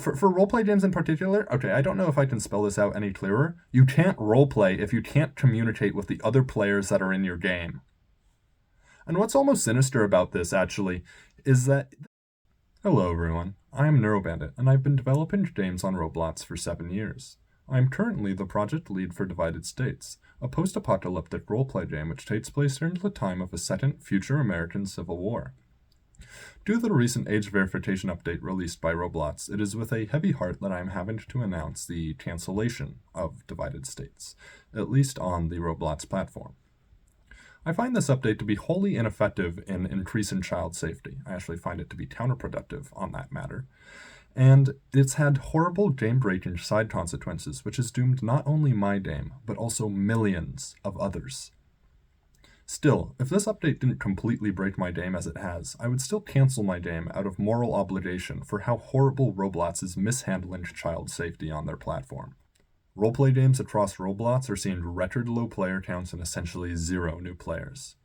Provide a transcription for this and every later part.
For roleplay games in particular, okay, I don't know if I can spell this out any clearer. You can't roleplay if you can't communicate with the other players that are in your game. And what's almost sinister about this, actually, is that... Hello, everyone. I am Neurobandit, and I've been developing games on Roblox for 7 years. I am currently the project lead for Divided States, a post-apocalyptic roleplay game which takes place during the time of a second future American Civil War. Due to the recent age verification update released by Roblox, it is with a heavy heart that I am having to announce the cancellation of Divided States, at least on the Roblox platform. I find this update to be wholly ineffective in increasing child safety. I actually find it to be counterproductive on that matter. And it's had horrible game-breaking side consequences, which has doomed not only my game, but also millions of others. Still, if this update didn't completely break my game as it has, I would still cancel my game out of moral obligation for how horrible Roblox is mishandling child safety on their platform. Roleplay games across Roblox are seeing record low player counts and essentially zero new players.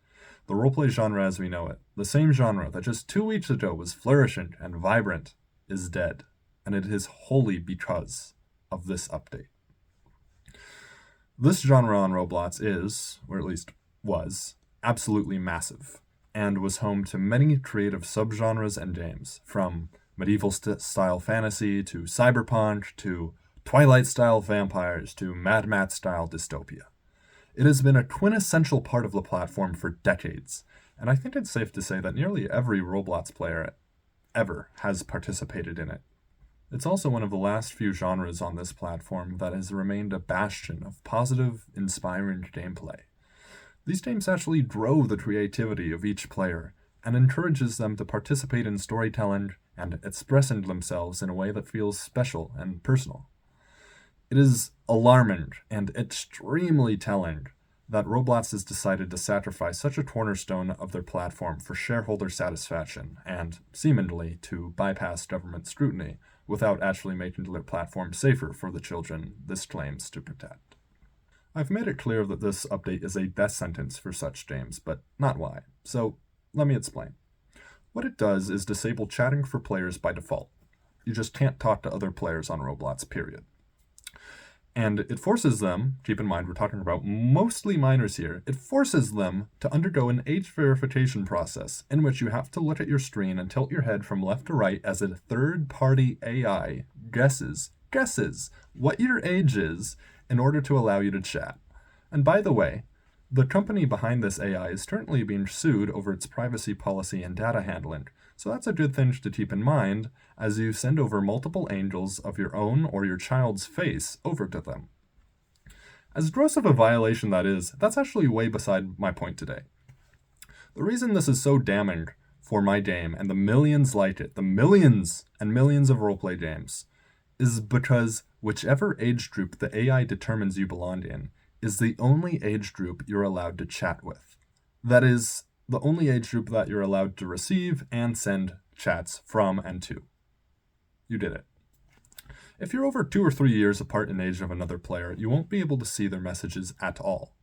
The roleplay genre as we know it, the same genre that just 2 weeks ago was flourishing and vibrant, is dead, and it is wholly because of this update. This genre on Roblox is, or at least was, absolutely massive, and was home to many creative subgenres and games, from medieval-style fantasy to cyberpunk to Twilight-style vampires to Mad Max-style dystopia. It has been a quintessential part of the platform for decades, and I think it's safe to say that nearly every Roblox player ever has participated in it. It's also one of the last few genres on this platform that has remained a bastion of positive, inspiring gameplay. These games actually drove the creativity of each player, and encourages them to participate in storytelling and expressing themselves in a way that feels special and personal. It is alarming and extremely telling that Roblox has decided to sacrifice such a cornerstone of their platform for shareholder satisfaction and, seemingly, to bypass government scrutiny without actually making their platform safer for the children this claims to protect. I've made it clear that this update is a death sentence for such games, but not why, so let me explain. What it does is disable chatting for players by default. You just can't talk to other players on Roblox, period. And it forces them, keep in mind we're talking about mostly minors here, it forces them to undergo an age verification process in which you have to look at your screen and tilt your head from left to right as a third-party AI guesses what your age is in order to allow you to chat. And by the way, the company behind this AI is currently being sued over its privacy policy and data handling, so that's a good thing to keep in mind as you send over multiple angels of your own or your child's face over to them. As gross of a violation that is, that's actually way beside my point today. The reason this is so damning for my game and the millions like it, the millions and millions of roleplay games, is because whichever age group the AI determines you belong in is the only age group you're allowed to chat with. That is, the only age group that you're allowed to receive and send chats from and to. You did it. If you're over 2 or 3 years apart in age of another player, you won't be able to see their messages at all.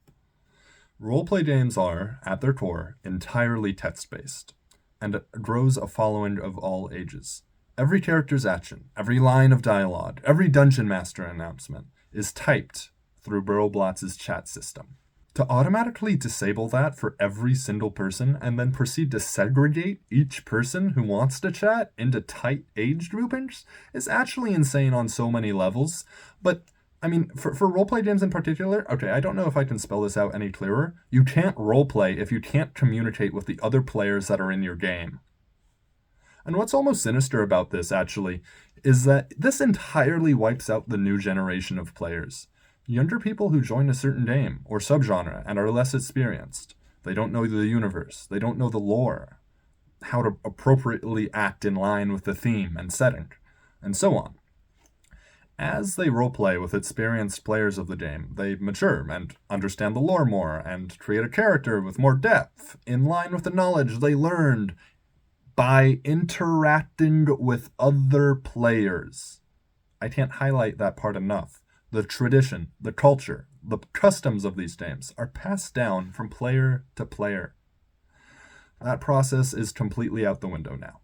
Roleplay games are, at their core, entirely text-based, and it grows a following of all ages. Every character's action, every line of dialogue, every dungeon master announcement is typed through Roblox's chat system. To automatically disable that for every single person and then proceed to segregate each person who wants to chat into tight age groupings is actually insane on so many levels. But, I mean, for roleplay games in particular, okay, I don't know if I can spell this out any clearer. You can't roleplay if you can't communicate with the other players that are in your game. And what's almost sinister about this, actually, is that this entirely wipes out the new generation of players. Younger people who join a certain game or subgenre and are less experienced. They don't know the universe. They don't know the lore, how to appropriately act in line with the theme and setting, and so on. As they roleplay with experienced players of the game, they mature and understand the lore more and create a character with more depth, in line with the knowledge they learned by interacting with other players. I can't highlight that part enough. The tradition, the culture, the customs of these games are passed down from player to player. That process is completely out the window now.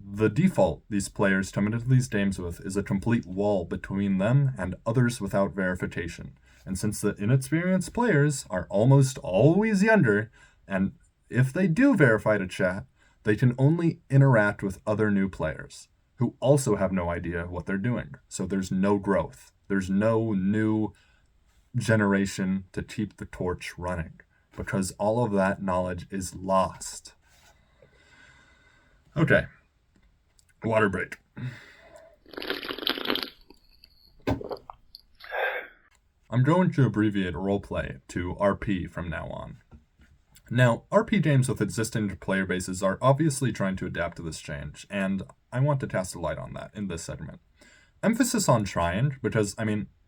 The default these players come into these games with is a complete wall between them and others without verification. And since the inexperienced players are almost always younger, and if they do verify to chat, they can only interact with other new players who also have no idea what they're doing. So there's no growth. There's no new generation to keep the torch running because all of that knowledge is lost. Okay. Water break. I'm going to abbreviate roleplay to RP from now on. Now, RP games with existing player bases are obviously trying to adapt to this change, and I want to cast a light on that in this segment. Emphasis on trying, because,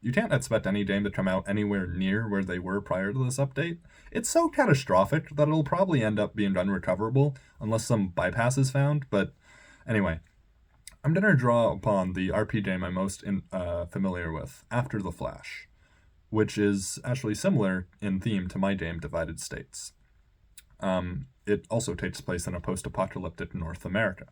you can't expect any game to come out anywhere near where they were prior to this update. It's so catastrophic that it'll probably end up being unrecoverable unless some bypass is found, but anyway. I'm going to draw upon the RP game I'm most familiar with, After the Flash, which is actually similar in theme to my game Divided States. It also takes place in a post-apocalyptic North America.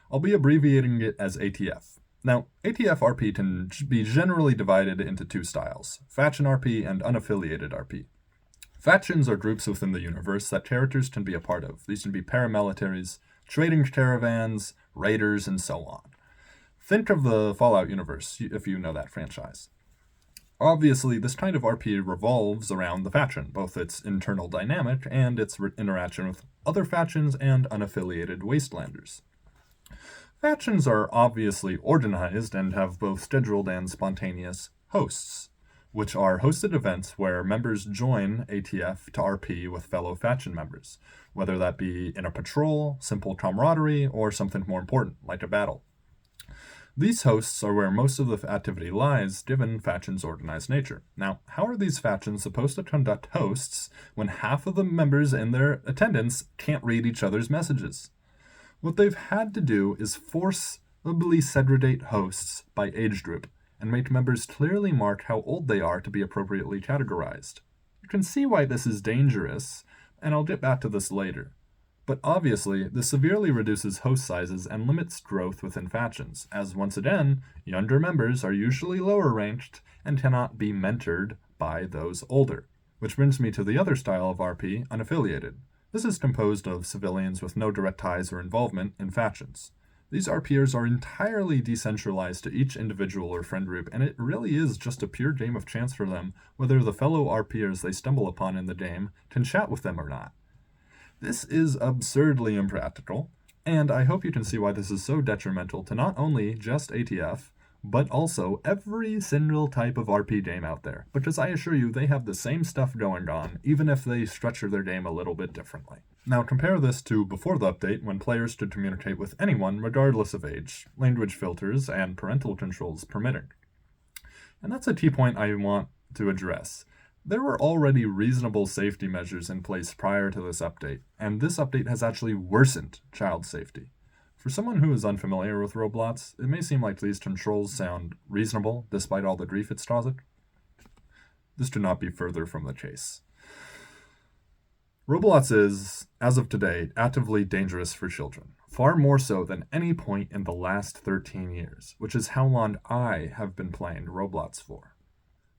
I'll be abbreviating it as ATF. Now, ATF RP can be generally divided into two styles, faction RP and unaffiliated RP. Factions are groups within the universe that characters can be a part of. These can be paramilitaries, trading caravans, raiders, and so on. Think of the Fallout universe, if you know that franchise. Obviously, this kind of RP revolves around the faction, both its internal dynamic and its interaction with other factions and unaffiliated wastelanders. Factions are obviously organized and have both scheduled and spontaneous hosts, which are hosted events where members join ATF to RP with fellow faction members, whether that be in a patrol, simple camaraderie, or something more important, like a battle. These hosts are where most of the activity lies, given factions' organized nature. Now, how are these factions supposed to conduct hosts when half of the members in their attendance can't read each other's messages? What they've had to do is forcibly segregate hosts by age group, and make members clearly mark how old they are to be appropriately categorized. You can see why this is dangerous, and I'll get back to this later. But obviously, this severely reduces host sizes and limits growth within factions, as once again, younger members are usually lower ranked and cannot be mentored by those older. Which brings me to the other style of RP, unaffiliated. This is composed of civilians with no direct ties or involvement in factions. These RPers are entirely decentralized to each individual or friend group, and it really is just a pure game of chance for them whether the fellow RPers they stumble upon in the game can chat with them or not. This is absurdly impractical, and I hope you can see why this is so detrimental to not only just ATF, but also every single type of RP game out there, because I assure you they have the same stuff going on, even if they structure their game a little bit differently. Now compare this to before the update, when players could communicate with anyone regardless of age, language filters, and parental controls permitting. And that's a key point I want to address. There were already reasonable safety measures in place prior to this update, and this update has actually worsened child safety. For someone who is unfamiliar with Roblox, it may seem like these controls sound reasonable despite all the grief it's causing. This could not be further from the chase. Roblox is, as of today, actively dangerous for children, far more so than any point in the last 13 years, which is how long I have been playing Roblox for.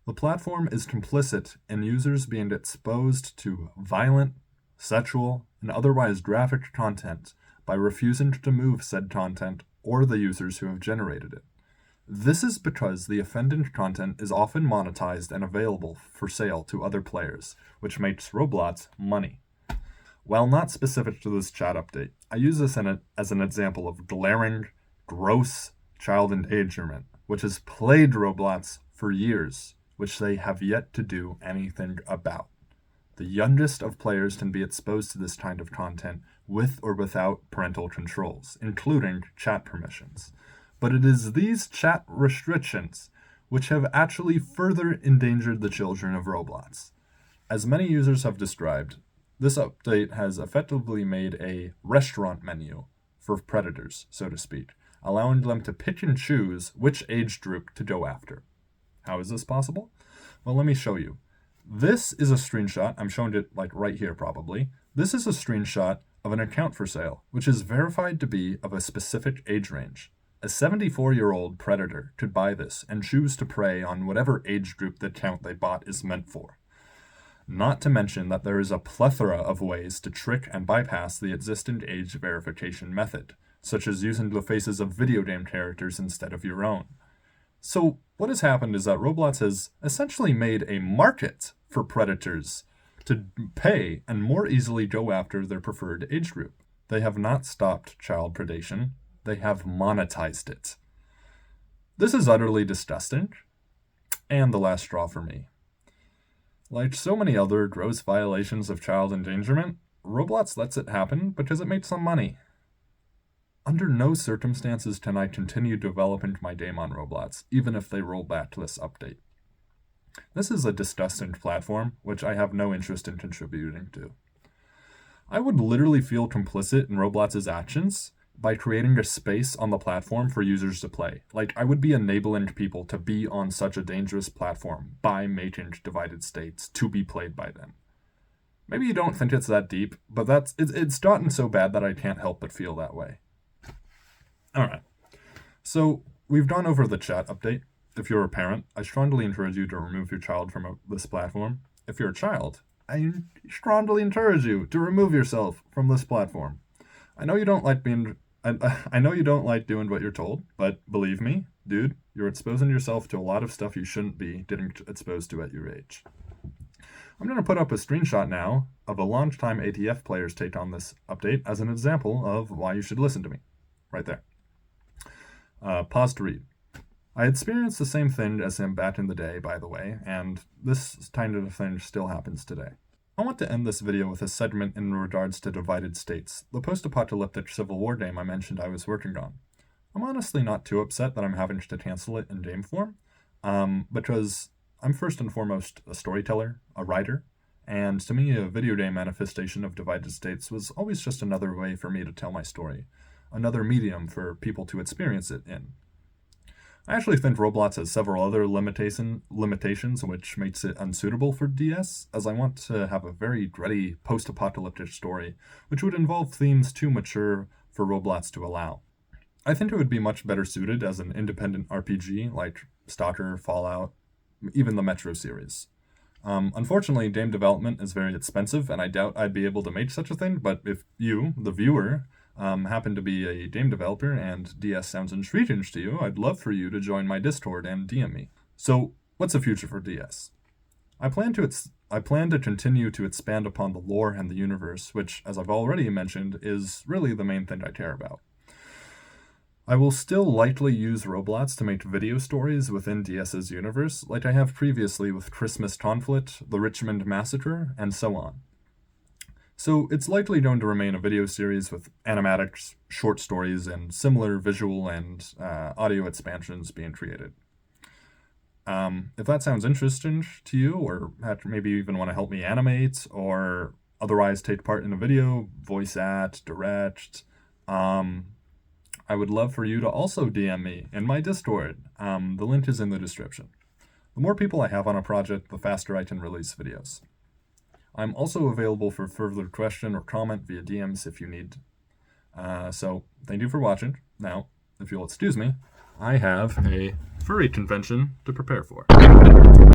The platform is complicit in users being exposed to violent, sexual, and otherwise graphic content by refusing to remove said content or the users who have generated it. This is because the offended content is often monetized and available for sale to other players, which makes Roblox money. While not specific to this chat update, I use this as an example of glaring, gross child endangerment, which has plagued Roblox for years, which they have yet to do anything about. The youngest of players can be exposed to this kind of content with or without parental controls, including chat permissions. But it is these chat restrictions which have actually further endangered the children of Roblox. As many users have described, this update has effectively made a restaurant menu for predators, so to speak, allowing them to pick and choose which age group to go after. How is this possible? Well, let me show you. This is a screenshot. I'm showing it right here probably. This is a screenshot of an account for sale, which is verified to be of a specific age range. A 74-year-old predator could buy this and choose to prey on whatever age group the account they bought is meant for. Not to mention that there is a plethora of ways to trick and bypass the existing age verification method, such as using the faces of video game characters instead of your own. So what has happened is that Roblox has essentially made a market for predators to pay and more easily go after their preferred age group. They have not stopped child predation, they have monetized it. This is utterly disgusting, and the last straw for me. Like so many other gross violations of child endangerment, Roblox lets it happen because it makes some money. Under no circumstances can I continue developing my game on Roblox, even if they roll back this update. This is a disgusting platform, which I have no interest in contributing to. I would literally feel complicit in Roblox's actions by creating a space on the platform for users to play. Like, I would be enabling people to be on such a dangerous platform by making divided states to be played by them. Maybe you don't think it's that deep, but it's gotten so bad that I can't help but feel that way. Alright, so we've gone over the chat update. If you're a parent, I strongly encourage you to remove your child from this platform. If you're a child, I strongly encourage you to remove yourself from this platform. I know you don't like doing what you're told, but believe me, dude, you're exposing yourself to a lot of stuff you shouldn't be getting exposed to at your age. I'm going to put up a screenshot now of a longtime ATF player's take on this update as an example of why you should listen to me. Right there. Pause to read. I experienced the same thing as him back in the day, by the way, and this kind of thing still happens today. I want to end this video with a segment in regards to Divided States, the post-apocalyptic Civil War game I mentioned I was working on. I'm honestly not too upset that I'm having to cancel it in game form, because I'm first and foremost a storyteller, a writer, and to me a video game manifestation of Divided States was always just another way for me to tell my story, another medium for people to experience it in. I actually think Roblox has several other limitations which makes it unsuitable for DS, as I want to have a very gritty post-apocalyptic story, which would involve themes too mature for Roblox to allow. I think it would be much better suited as an independent RPG like Stalker, Fallout, even the Metro series. Unfortunately, game development is very expensive, and I doubt I'd be able to make such a thing, but if you, the viewer, happen to be a game developer and DS sounds intriguing to you, I'd love for you to join my Discord and DM me. So, what's the future for DS? I plan to continue to expand upon the lore and the universe, which, as I've already mentioned, is really the main thing I care about. I will still likely use Roblox to make video stories within DS's universe, like I have previously with Christmas Conflict, the Richmond Massacre, and so on. So it's likely going to remain a video series with animatics, short stories, and similar visual and audio expansions being created. If that sounds interesting to you, or maybe you even want to help me animate, or otherwise take part in a video, voice act, direct, I would love for you to also DM me in my Discord. The link is in the description. The more people I have on a project, the faster I can release videos. I'm also available for further question or comment via DMs if you need. So, thank you for watching. Now, if you'll excuse me, I have a furry convention to prepare for.